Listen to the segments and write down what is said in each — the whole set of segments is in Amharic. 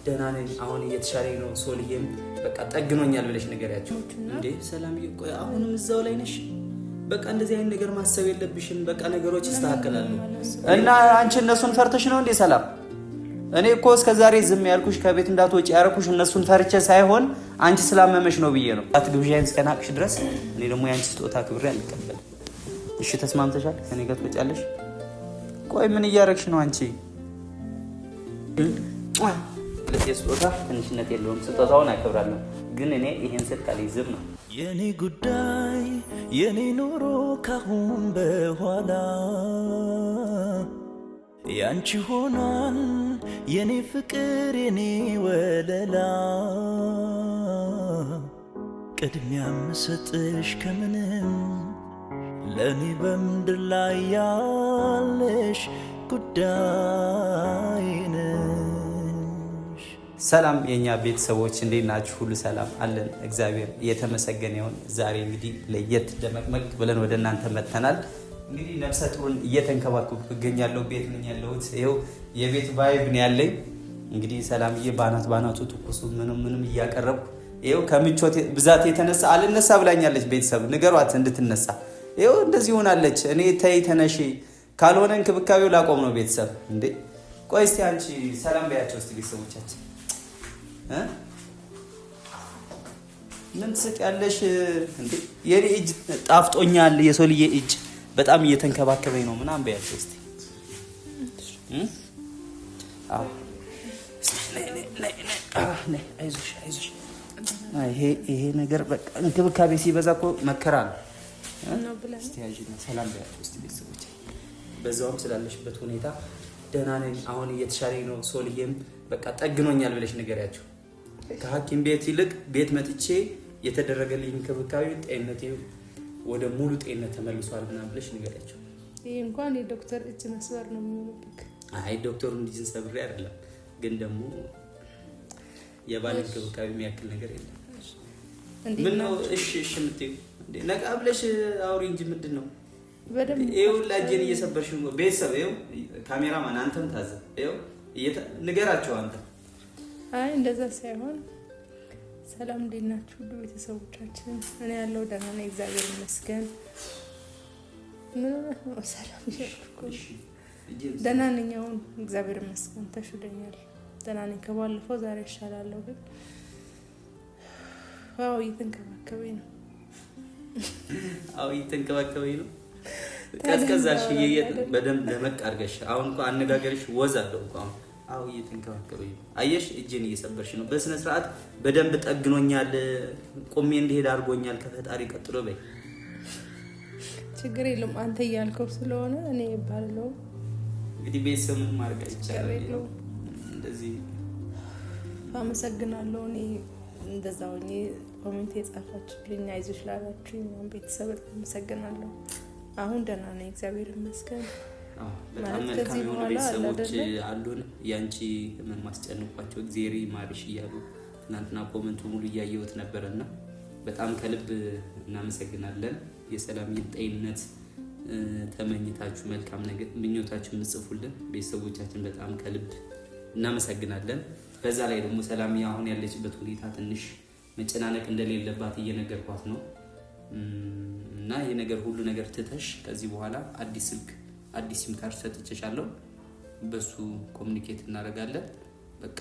ደህና ነኝ አሁን እየተሻለኝ ነው ሶልዬም በቃ ጠግኖኛል ብለሽ ንገሪያቸው እንዴ ሰላምዬ ቆይ አሁንም እዛው ላይ ነሽ በቃ እንደዚህ አይነት ነገር ማሰብ የለብሽም በቃ ነገሮች ይስተካከላሉ እና አንቺ እነሱን ፈርተሽ ነው እንዴ ሰላም እኔ እኮ እስከዛሬ ዝም ያልኩሽ ከቤት እንዳትወጪ ያረኩሽ እነሱን ፈርቼ ሳይሆን አንቺ ስላመመሽ ነው ብዬ ነው አትግብዣን እስከናቅሽ ድረስ እኔ ደግሞ ያንቺ ስጦታ ክብሬ አልቀበልም እሺ ተስማምተሻል ከኔ ጋር ትወጫለሽ ቆይ ምን እያረግሽ ነው አንቺ ለስጦታ ትንሽነት የለውም ስጦታውን አከብራለሁ ግን እኔ ይሄን ስልክ አልይዝም ነው የኔ ጉዳይ የኔ ኑሮ ካሁን በኋላ ያንቺ ሆኗል የኔ ፍቅር የኔ ወለላ ቅድሚያ ምሰጥሽ ከምንም ለኔ በምድር ላይ ያለሽ ጉዳይ ነሽ ሰላም የኛ ቤተሰቦች እንዴት ናችሁ ሁሉ ሰላም አለን እግዚአብሔር እየተመሰገነ ይሁን ዛሬ እንግዲህ ለየት ደመቅመቅ ብለን ወደ እናንተ መተናል እንግዲህ ነፍሰ ጡርን እየተንከባከብኩ እገኛለሁ ቤት ነኝ ያለሁት ይሄው የቤት ቫይብ ነው ያለኝ እንግዲህ ሰላምዬ ባናቱ ትኩሱ ምንም እያቀረብኩ ይሄው ከምቾት ብዛት የተነሳ አልነሳ ብላኛለች ቤተሰብ ንገሯት እንድትነሳ ይሄው እንደዚህ ሆናለች እኔ ተይ ተነሺ ካልሆነ እንክብካቤው ላቆም ነው ቤተሰብ እንዴ ቆይ እስቲ አንቺ ሰላም በያቸው እስቲ ቤተሰቦቻችን ምን ትስቂያለሽ እንዴ የኔ እጅ ጣፍጦኛል የሶልዬ እጅ በጣም እየተንከባከበኝ ነው ምናምን በያቸው እስቲ አዎ ነይ አይዞሽ ይሄ ነገር በቃ እንክብካቤ ሲበዛ እኮ መከራ ነው እስቲ ያጂና ሰላም በያቸው እስቲ ቤተሰቦች በዛውም ስላለሽበት ሁኔታ ደህና ነኝ አሁን እየተሻለኝ ነው ሶልዬም በቃ ጠግኖኛል ብለሽ ንገሪያቸው ከሐኪም ቤት ይልቅ ቤት መጥቼ የተደረገልኝ እንክብካቤ ጤንነቴ ወደ ሙሉ ጤንነት ተመልሷል ምናምን ብለሽ ንገሪያቸው ይሄ እንኳን የዶክተር እጅ መስበር ነው የሚሆንብክ አይ ዶክተሩ እንዲዝን ሰብሬ አይደለም ግን ደግሞ የባል እንክብካቤ የሚያክል ነገር የለም ምን ነው እሺ ምትይ እንዴ ነቃ ብለሽ አውሪ እንጂ ምንድነው በደም ይሄው ላጄን እየሰበርሽ ነው ቤተሰብ ይሄው ካሜራማን አንተም ታዘብ ይሄው ንገራቸው አንተ አይ እንደዛ ሳይሆን ሰላም እንዴት ናችሁ ሁሉ ቤተሰቦቻችን እኔ ያለው ደህና ነኝ እግዚአብሔር ይመስገን ሰላም ይሽኩሽ ደህና ነኝ አሁን እግዚአብሔር ይመስገን ተሽሎኛል ደህና ነኝ ከባለፈው ዛሬ ይሻላለሁ ግን ዋው እየተንከባከበኝ ነው እየተንከባከበኝ ነው ቀዝቀዛሽ በደንብ ለመቅ አድርገሽ አሁን እንኳን አነጋገርሽ ወዝ አለው እንኳን እየተንከባከበኝ ነው አየሽ እጄን እየሰበርሽ ነው በስነ ስርዓት በደንብ ጠግኖኛል ቆሜ እንድሄድ አድርጎኛል ከፈጣሪ ቀጥሎ በይ ችግር የለም አንተ ያልከው ስለሆነ እኔ ባለው እንግዲህ ቤተሰብ ማርጋ ይቻላል እንደዚህ አመሰግናለሁ እኔ እንደዛው እኔ ኮሜንት የጻፋችሁልኝ አይዞሽ ላላችሁኝ ቤተሰብ አመሰግናለሁ አሁን ደህና ነኝ እግዚአብሔር ይመስገን በጣም መልካም የሆኑ ቤተሰቦች አሉን ያንቺ ምን ማስጨንቋቸው እግዚአብሔር ይማርሽ እያሉ ትናንትና ኮሜንቱ ሙሉ እያየሁት ነበርና በጣም ከልብ እናመሰግናለን የሰላም ጤንነት ተመኝታችሁ መልካም ነገር ምኞታችሁን ጽፉልን ቤተሰቦቻችን በጣም ከልብ እናመሰግናለን በዛ ላይ ደግሞ ሰላም አሁን ያለችበት ሁኔታ ትንሽ መጨናነቅ እንደሌለባት እየነገርኳት ነው እና ይሄ ነገር ሁሉ ነገር ትተሽ ከዚህ በኋላ አዲስ ስልክ አዲስ ሲም ካርድ ሰጥቼሻለሁ በሱ ኮሙኒኬት እናደርጋለን በቃ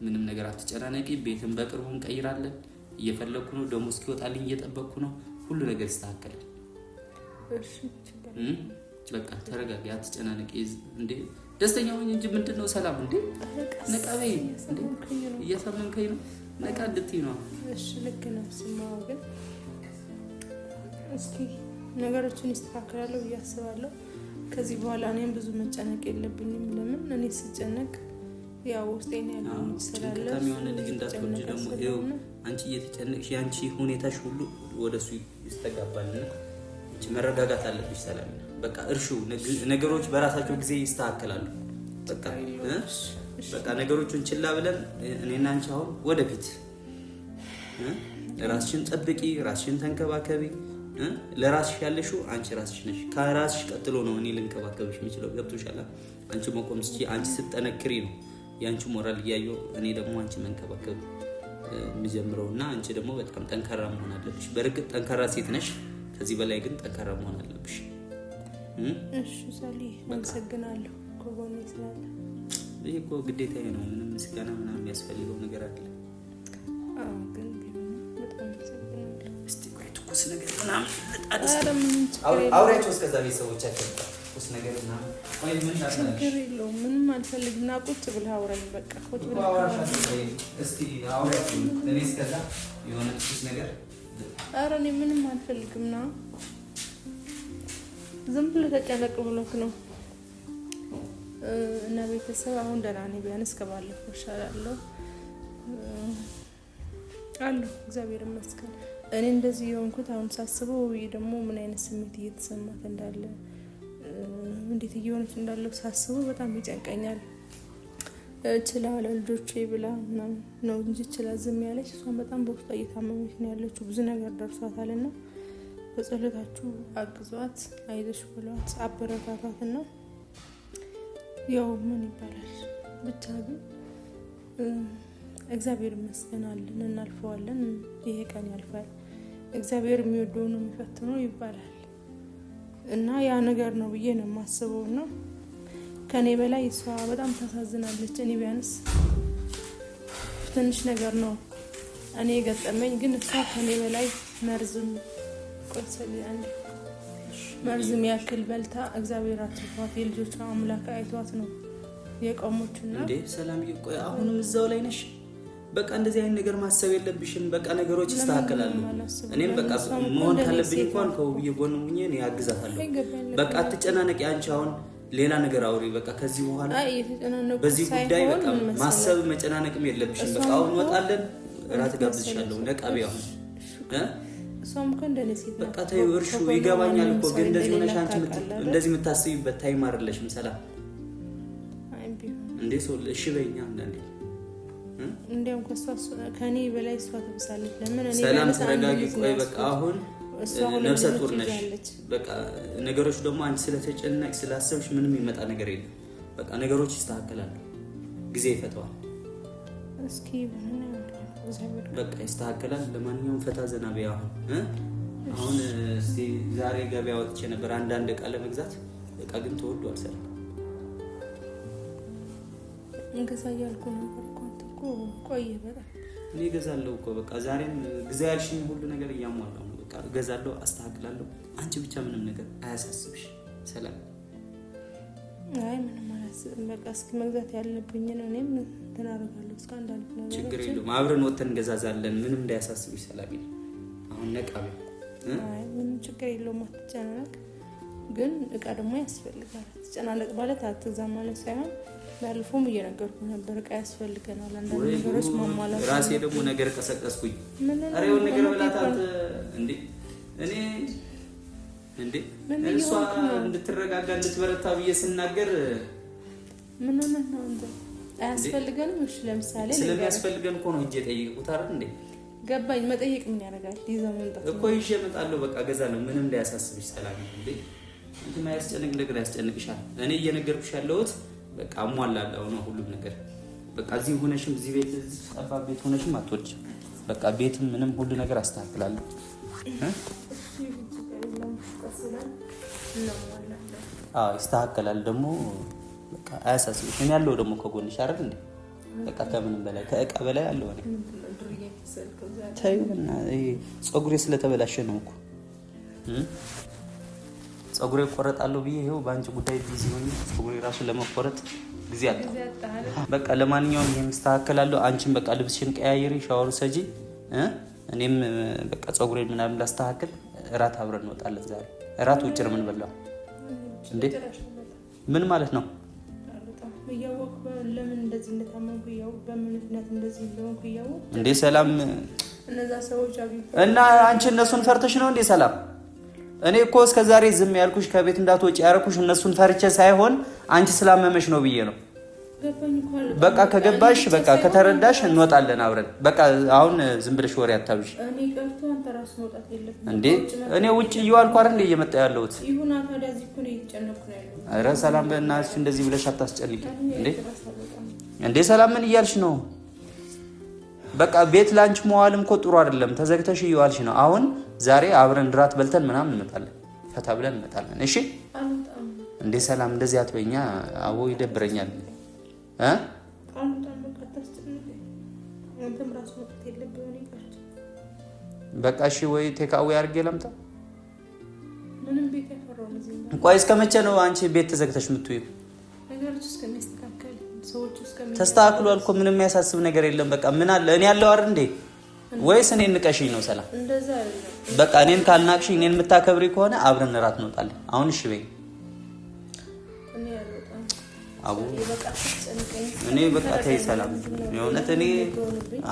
ምንም ነገር አትጨናነቂ ቤትን በቅርቡ እንቀይራለን እየፈለኩ ነው ደሞ እስኪወጣልኝ እየጠበቅኩ ነው ሁሉ ነገር ይስተካከላል እሺ በቃ ተረጋጊ አትጨናነቂ እንዴ ደስተኛ ሆኜ እንጂ ምንድነው ሰላም እንዴ ነቃበይ እንዴ እየሰማንከኝ ነው ነቃ እንድትይ ነው እሺ ልክ ነው ስማው ግን እስኪ ነገሮችን ይስተካከላሉ እያስባለሁ ከዚህ በኋላ እኔም ብዙ መጨነቅ የለብኝም ለምን እኔ ስጨነቅ ያው ውስጤን ያለው ስላለ ከሚሆነ ልጅ እንዳትወጂ ደግሞ ይኸው አንቺ እየተጨነቅሽ ያንቺ ሁኔታሽ ሁሉ ወደሱ ይስተጋባልና እንጂ መረጋጋት አለብሽ ሰላም በቃ እርሹ ነገሮች በራሳቸው ጊዜ ይስተካከላሉ በቃ ነገሮችን ችላ ብለን እኔና አንቺ አሁን ወደፊት ራስሽን ጠብቂ ራስሽን ተንከባከቢ ለራስሽ ያለሽው አንቺ ራስሽ ነሽ ከራስሽ ቀጥሎ ነው እኔ ልንከባከብሽ የምችለው ገብቶሻል አንቺ መቆም እስኪ አንቺ ስትጠነክሪ ነው ያንቺ ሞራል እያየሁ እኔ ደግሞ አንቺ መንከባከብ የምጀምረውና አንቺ ደግሞ በጣም ጠንካራ መሆን አለብሽ። በእርግጥ ጠንካራ ሴት ነሽ፣ ከዚህ በላይ ግን ጠንካራ መሆን አለብሽ። እሺ ሳሊ አመሰግናለሁ ከጎኔ ስላለ። ይሄ እኮ ግዴታዬ ነው። ምንም ምስጋና ምናምን የሚያስፈልገው ነገር አይደለም። ግን በጣም አመሰግናለሁ። እስቲ ቆይ ትኩስ ነገር ምናምን አውሪያቸው እስከዛ ቤተሰቦቻቸው ትኩስ ነገር ምናምን ቆይ ምን ታስናለሽ? ችግር የለውም ምንም አልፈልግም። ና ቁጭ ብለህ አውራኝ በቃ ቁጭ ብለህ አውራሻለሁ። እስቲ አውሪያቸው እኔ እስከዛ የሆነ ትኩስ ነገር ኧረ እኔ ምንም አልፈልግም። ና ዝም ብለህ ተጨነቅ ብሎክ ነው እና ቤተሰብ አሁን ደህና ነኝ። ቢያንስ ከባለፈው እሻላለሁ አለሁ እግዚአብሔር ይመስገን። እኔ እንደዚህ የሆንኩት አሁን ሳስበው ደግሞ ምን አይነት ስሜት እየተሰማት እንዳለ እንዴት እየሆነች እንዳለው ሳስበው በጣም ይጨንቀኛል። ችላ ለልጆቼ ብላ ምናምን ነው እንጂ ችላ ዝም ያለች እሷን በጣም በውስጧ እየታመመች ነው ያለችው። ብዙ ነገር ደርሷታልና በጸሎታችሁ አግዟት፣ አይዞሽ ብሏት አበረታቷትና ያው ምን ይባላል ብቻ ግን እግዚአብሔር ይመስገን አለን፣ እናልፈዋለን። ይሄ ቀን ያልፋል። እግዚአብሔር የሚወደው ነው የሚፈትነው ይባላል እና ያ ነገር ነው ብዬ ነው የማስበው። እና ከኔ በላይ እሷ በጣም ታሳዝናለች። እኔ ቢያንስ ትንሽ ነገር ነው እኔ የገጠመኝ፣ ግን እሷ ከኔ በላይ መርዝም ያክል በልታ እግዚአብሔር አትርፏት የልጆቿ አምላክ አይቷት ነው የቆሙትና እንዴ ሰላም ይቆይ። አሁንም እዛው ላይ ነሽ። በቃ እንደዚህ አይነት ነገር ማሰብ የለብሽም። በቃ ነገሮች ይስተካከላሉ። እኔም በቃ መሆን ካለብኝ እንኳን ከውብዬ ጎን ሆኜ እኔ አግዛታለሁ። በቃ አትጨናነቂ። አንቺ አሁን ሌላ ነገር አውሪ። በቃ ከዚህ በኋላ በዚህ ጉዳይ በቃ ማሰብ መጨናነቅም የለብሽም። በቃ አሁን ወጣለን፣ እራት ጋብዝሻለሁ። ነቃቢ አሁን እሷም እኮ እንደኔ ሴት በቃ ተይው። እርሹ ይገባኛል እኮ ግን እንደዚህ ሆነሽ አንቺ እንደዚህ የምታስቢበት ታይም አይደለሽም። ሰላም እንዴ ሰው እሺ በይኛ አንዳንዴ እንዴም ከኔ በላይ እሷ ትብሳለች። ለምን እኔ ሰላም ተረጋጊ። ቆይ በቃ አሁን ነፍሰ ጡር ነሽ። በቃ ነገሮች ደግሞ አንቺ ስለተጨነቅ ስላሰብሽ ምንም ይመጣ ነገር የለም። በቃ ነገሮች ይስተካከላሉ፣ ጊዜ ይፈታዋል። እስኪ በቃ ይስተካከላል። ለማንኛውም ፈታ ዘና በይ። አሁን እስቲ ዛሬ ገበያ ወጥቼ ነበር አንዳንድ ዕቃ ለመግዛት። ዕቃ ግን ተወዷል። ሰላም እንገዛያልኩ ነበር እኮ ቆይ በጣም እኔ እገዛለሁ እኮ በቃ ዛሬም ግዛ ያልሽኝ ሁሉ ነገር እያሟላሁ ነው። በቃ እገዛለሁ፣ አስተካክላለሁ። አንቺ ብቻ ምንም ነገር አያሳስብሽ። ሰላም አይ ምንም አላስብም። በቃ እስኪ መግዛት ያለብኝ ነው እኔም ተናረጋለሁ። እስከ አንዳንድ ነገር ችግር የለውም። አብረን ወጥተን እንገዛዛለን። ምንም እንዳያሳስብሽ ሰላም። አሁን ነቃቢ። አይ ምንም ችግር የለውም። አትጨናነቅ። ግን ዕቃ ደግሞ ያስፈልጋል። አትጨናነቅ ማለት አትግዛ ማለት ሳይሆን ባለፈውም እየነገርኩ ነበር ዕቃ ያስፈልገናል። አንዳንድ ነገሮች ማሟላት ራሴ ደግሞ ነገር ቀሰቀስኩኝ። አሬው ነገር በላታት እንዴ እኔ እንዴ እሷ እንድትረጋጋ እንድትበረታ ብዬ ስናገር ምን ነው እንዴ አያስፈልገንም? እሺ ለምሳሌ ስለሚያስፈልገን እኮ ነው እንጂ ጠይቁት አይደል እንዴ? ገባኝ። መጠየቅ ምን ያደርጋል? ይዘው መምጣት እኮ ይዤ እመጣለሁ። በቃ እገዛለሁ። ምንም እንዳያሳስብሽ ሰላም። እንዴ እንት ማያስጨንቅ ነገር ያስጨንቅሻል። እኔ እየነገርኩሽ ያለሁት በቃ አሟላለሁ ነው ሁሉም ነገር። በቃ እዚህ ሆነሽም እዚህ ቤት ጠባ ቤት ሆነሽም አትወጪም። በቃ ቤትም ምንም ሁሉ ነገር አስተካክላለሁ። አዎ ይስተካከላል። ደግሞ በቃ አያሳስብሽ። እኔ ያለው ደግሞ ከጎንሽ አይደል እንዴ? በቃ ከምንም በላይ ከዕቃ በላይ አለው። እኔ ታዩና ፀጉሬ ስለተበላሸ ነው እኮ ፀጉሬ ቆረጣለሁ ብዬ ይሄው በአንቺ ጉዳይ ቢዚ ሆኜ ፀጉሬ ራሱ ለመቆረጥ ጊዜ አጣሁ። በቃ ለማንኛውም ይሄም ይስተካከላለሁ። አንቺም በቃ ልብስሽን ቀያይሪ፣ ሻወር ሰጂ፣ እኔም በቃ ፀጉሬን ምናምን ላስተካክል። እራት አብረን እንወጣለን። ዛሬ እራት ውጭ ነው የምንበላው። እንዴ ምን ማለት ነው? ለምን እንደዚህ እንደታመንኩ ያው በምን ምክንያት እንደዚህ እንደሆንኩ ያው እንዴ ሰላም እነዛ ሰዎች እና አንቺ እነሱን ፈርተሽ ነው እንዴ ሰላም? እኔ እኮ እስከዛሬ ዝም ያልኩሽ ከቤት እንዳትወጪ ያረኩሽ እነሱን ፈርቼ ሳይሆን አንቺ ስላመመሽ ነው ብዬ ነው። በቃ ከገባሽ በቃ ከተረዳሽ እንወጣለን አብረን። በቃ አሁን ዝም ብለሽ ወሬ አታብሽ። እኔ ቀርቶ አንተ ራስ መውጣት የለብህም እንዴ? እኔ ውጭ እየዋልኩ አይደል እየመጣ ያለሁት? ይሁን ታዲያ እዚህ እኮ ነው እየተጨነኩ ነው ያለው። ኧረ ሰላም በእናትሽ እንደዚህ ብለሽ አታስጨንቂ እንዴ። እንዴ ሰላም ምን እያልሽ ነው? በቃ ቤት ላንች መዋልም እኮ ጥሩ አይደለም። ተዘግተሽ እየዋልሽ ነው። አሁን ዛሬ አብረን ድራት በልተን ምናምን እንመጣለን፣ ፈታ ብለን እንመጣለን። እሺ እንዴ ሰላም እንደዚህ አትበኛ። አቦ ይደብረኛል። በቃ እሺ ወይ ቴካዊ አድርጌ ለምጣ። ቆይ እስከ መቼ ነው አንቺ ቤት ተዘግተሽ የምትውይው? ተስተካክሏል እኮ ምንም የሚያሳስብ ነገር የለም። በቃ ምን አለ እኔ ያለው አይደል እንዴ? ወይስ እኔን ንቀሽኝ ነው ሰላም? በቃ እኔን ካልናቅሽኝ እኔን የምታከብሪ ከሆነ አብረን እራት እንወጣለን። አሁን እሺ በይ። አቡ እኔ በቃ ተይ ሰላም። የእውነት እኔ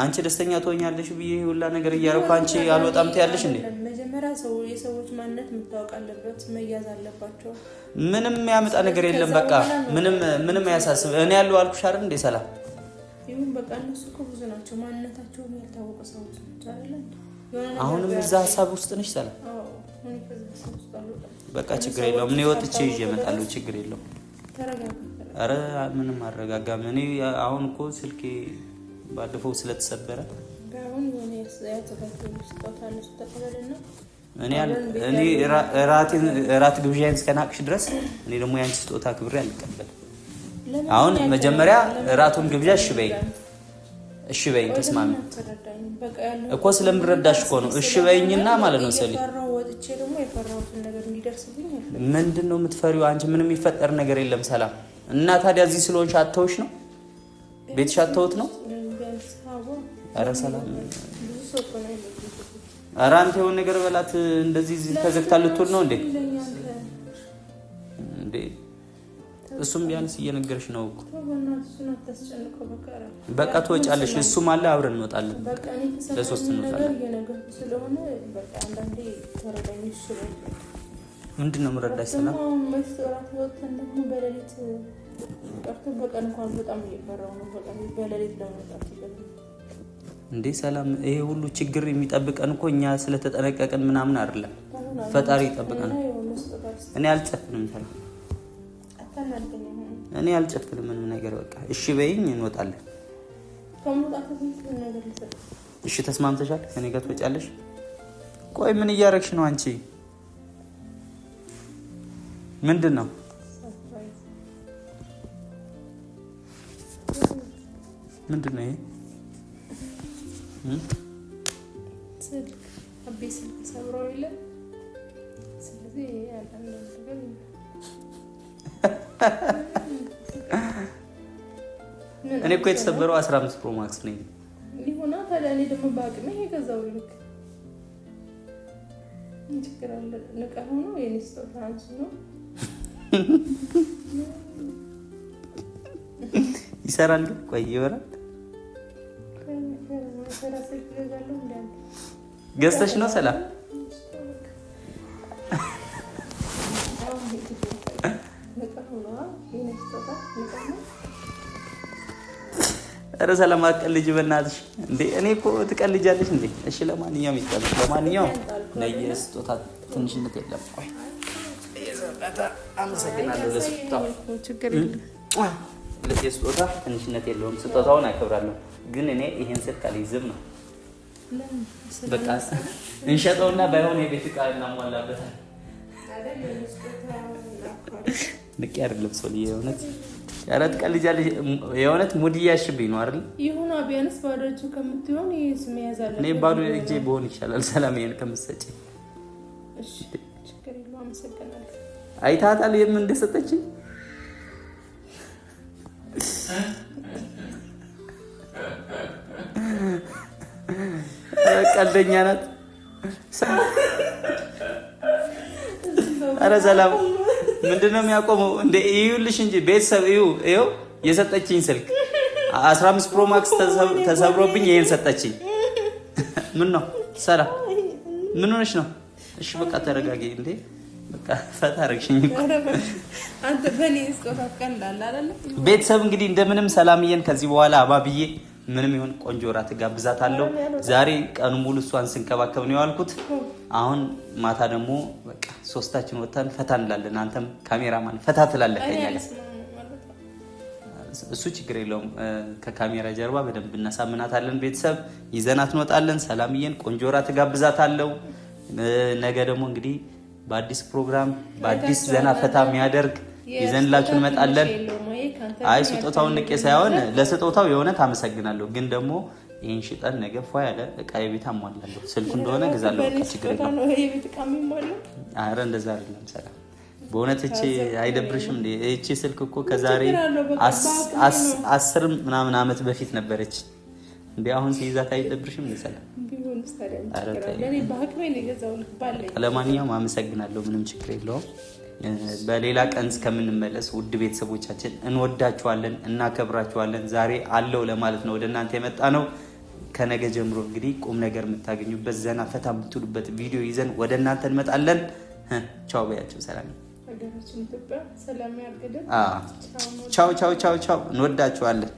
አንቺ ደስተኛ ትሆኛለሽ ብዬ ሁላ ነገር እያደረኩ አንቺ አልወጣም ትያለሽ እንዴ? መጀመሪያ የሰዎች ማንነት መታወቅ አለበት፣ መያዝ አለባቸው። ምንም ያመጣ ነገር የለም። በቃ ምንም ያሳስብ። እኔ ያለው አልኩሽ አይደል እንዴ ሰላም? ይሁን በቃ እነሱ እኮ ብዙ ናቸው፣ ማንነታቸው ያልታወቀ ሰዎች ናቸው አይደል? አሁንም እዛ ሀሳብ ውስጥ ነሽ ሰላም? በቃ ችግር የለውም። እኔ ወጥቼ ይዤ እመጣለሁ። ችግር የለውም። አረ ምንም አረጋጋም። እኔ አሁን እኮ ስልኬ ባለፈው ስለተሰበረ እኔ ራት ግብዣዬን እስከናቅሽ ድረስ እኔ ደግሞ ያንቺ ስጦታ ክብሬ አልቀበልም። አሁን መጀመሪያ ራቱን ግብዣ እሺ በይኝ ተስማሚ እኮ ስለምረዳሽ እኮ ነው። እሺ በይኝና ማለት ነው ሰሊ ምንድነው የምትፈሪው አንቺ? ምንም የሚፈጠር ነገር የለም ሰላም። እና ታዲያ እዚህ ስለሆንሽ አተውሽ ነው ቤትሽ አተውት ነው? አረ ሰላም አረ አንተ የሆነ ነገር በላት። እንደዚህ ተዘግታ ልትውል ነው እንዴ? እሱም ቢያንስ እየነገርሽ ነው እኮ። በቃ ትወጫለሽ፣ እሱም አለ አብረን እንወጣለን። ለሶስት እንወጣለን። ምንድነው የምረዳሽ ሰላም? እንዴ ሰላም ይሄ ሁሉ ችግር የሚጠብቀን እኮ እኛ ስለተጠነቀቅን ምናምን አይደለም። ፈጣሪ ይጠብቀን። እኔ አልጨፍንም ሰላም፣ እኔ አልጨፍንም ምንም ነገር። በቃ እሺ በይኝ እንወጣለን። እሺ ተስማምተሻል? ከኔ ጋር ትወጫለሽ? ቆይ ምን እያረግሽ ነው አንቺ? ምንድነው? ምንድነው ይሄ? ስልክ አቤት ስልክ ሰብረው ይለ ስለዚህ ያላለ ነገር እኔ እኮ የተሰበረው 15 ፕሮ ማክስ ነኝ። ሊሆና ታዲያ እኔ ደግሞ ባቅሜ የገዛው ልክ ችግር አለ። ለቃ ሆኖ የኔስቶ ፍራንስ ነው ይሰራል። ቆይ ይወራል። ገዝተሽ ነው ሰላም? ኧረ ሰላም አትቀልጂ በእናትሽ እንዴ! እኔ እኮ ትቀልጃለሽ እንዴ? እሺ ለማንኛውም ይቀር። ለማንኛውም ለየስጦታ ትንሽነት የለም። ቆይ አመሰግናለሁ ለስጦታው። ችግር የለም። ለስጦታ ትንሽነት የለውም። ስጦታውን አከብራለሁ። ግን እኔ ይሄን ስልክ አልይዝም ነው። በቃ እንሸጠውና ባይሆን የቤት ዕቃ እናሟላበታል። ንቄ አይደለም ሰው የእውነት ያረት ቀልጃለሽ። የእውነት ሙድ እያሽብኝ ነው አይደል? ይሁን ቢያንስ ባዶ እጅ ከምትሆን ስም ያዛለ እኔ ባዶ እጄ በሆን ይሻላል። ሰላም ይሄን ከምትሰጪ። እሺ ችግር የለውም። አመሰግናለሁ። አይታታል የምን እንደሰጠችኝ ቀልደኛ ናት። ኧረ ሰላም ምንድነው የሚያቆመው እንዴ? ይኸውልሽ እንጂ ቤተሰብ ይኸው የሰጠችኝ ስልክ 15 ፕሮ ማክስ ተሰብሮብኝ ይሄን ሰጠችኝ። ምን ነው ሰላም ምን ሆነሽ ነው? እሺ በቃ ተረጋጊ እንዴ። በቃ ፈታ አደረግሽኝ እኮ አንተ በኔ ስጦታ ቀላል አይደል? ቤተሰብ እንግዲህ እንደምንም ሰላምዬን ከዚህ በኋላ አባብዬ ምንም ይሁን ቆንጆ ራት ጋብዛታለሁ። ዛሬ ቀኑ ሙሉ እሷን ስንከባከብ ነው ያልኩት። አሁን ማታ ደግሞ በቃ ሶስታችን ወጣን ፈታ እንላለን። አንተም ካሜራማን ፈታ ትላለህ ከኛ ጋር። እሱ ችግር የለውም። ከካሜራ ጀርባ በደንብ እናሳምናታለን። ቤተሰብ ይዘናት እንወጣለን። ሰላምዬን ቆንጆ እራት ጋብዛታለሁ። ነገ ደግሞ እንግዲህ በአዲስ ፕሮግራም በአዲስ ዘና ፈታ የሚያደርግ ይዘንላችሁ እንመጣለን። አይ ስጦታውን ንቄ ሳይሆን ለስጦታው የእውነት አመሰግናለሁ። ግን ደግሞ ይህን ሽጠን ነገ ፏ ያለ እቃ የቤት አሟላለሁ። ስልኩ እንደሆነ ገዛለሁ። ችግር የለውም። ኧረ እንደዛ አይደለም ሰላም፣ በእውነት እቺ አይደብርሽም እንዴ? እቺ ስልክ እኮ ከዛሬ 10 ምናምን ዓመት በፊት ነበረች እንዴ? አሁን ሲይዛት አይደብርሽም እንዴ ሰላም? ለማንኛውም አመሰግናለሁ። ምንም ችግር የለውም። በሌላ ቀን እስከምንመለስ ውድ ቤተሰቦቻችን እንወዳችኋለን፣ እናከብራችኋለን። ዛሬ አለው ለማለት ነው ወደ እናንተ የመጣ ነው። ከነገ ጀምሮ እንግዲህ ቁም ነገር የምታገኙበት ዘና ፈታ የምትሉበት ቪዲዮ ይዘን ወደ እናንተ እንመጣለን። ቻው በያቸው ሰላም። ቻው ቻው ቻው ቻው። እንወዳችኋለን።